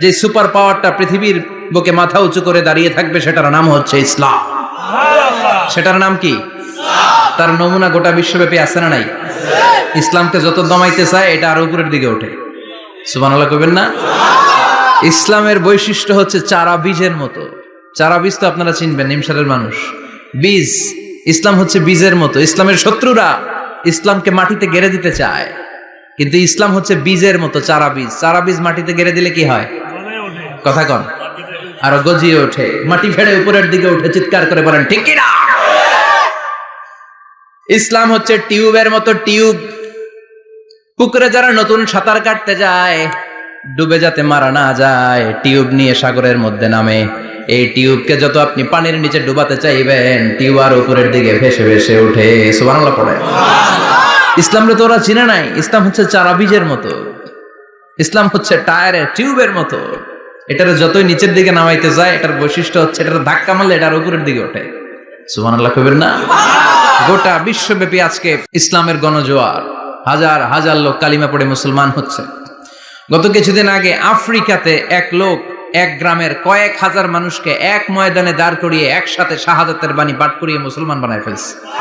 যে সুপার পাওয়ারটা পৃথিবীর বুকে মাথা উঁচু করে দাঁড়িয়ে থাকবে, সেটার নাম হচ্ছে ইসলাম। সেটার নাম কি? তার নমুনা গোটা বিশ্বব্যাপী আছে না নাই? ইসলামকে যত দমাইতে চায় এটা আরো উপরের দিকে ওঠে। সুবহানাল্লাহ কইবেন না? ইসলামের বৈশিষ্ট্য হচ্ছে চারা বীজের মতো। চারা বীজ তো আপনারা চিনবেন, নিমসারের মানুষ। বীজ, ইসলাম হচ্ছে বীজের মতো। ইসলামের শত্রুরা ইসলামকে মাটিতে গেড়ে দিতে চায়, কিন্তু ইসলাম হচ্ছে বীজের মতো, চারা বীজ। চারা বীজ মাটিতে গেড়ে দিলে কি হয়? কথা কন, আরো গজিয়ে ওঠে, মাটি ফেড়ে উপরের দিকে উঠে চিৎকার করে বলেন ঠিক কি না? ইসলাম হচ্ছে টিউবের মতো। টিউব, পুকুরে যারা নতুন সাঁতার কাটতে যায়, ডুবে যাতে মারা না যায়, টিউব নিয়ে সাগরের মধ্যে নামে। এই টিউবকে যত আপনি পানির নিচে ডুবাতে চাইবেন, টিউব আর উপরের দিকে ভেসে ভেসে উঠে। সুবহানাল্লাহ পড়ে। ইসলামরে তো ওরা চিনে নাই। ইসলাম হচ্ছে চারা বীজের মতো। ইসলাম হচ্ছে টায়ারের টিউবের মতো। এটার যতই নিচের দিকে নামাইতে যায়, এটার বৈশিষ্ট্য হচ্ছে এটার ধাক্কা মারলে এটার উপরের দিকে ওঠে। সুবহানাল্লাহ কইবেন না? গোটা বিশ্বব্যাপী আজকে ইসলামের গণজোয়ার, হাজার হাজার লোক কালিমা পড়ে মুসলমান হচ্ছে। গত কিছুদিন আগে আফ্রিকাতে এক লোক এক গ্রামের কয়েক হাজার মানুষকে এক ময়দানে দাঁড় করিয়ে একসাথে শাহাদাতের বাণী পাঠ করিয়ে মুসলমান বানায় ফেলছে।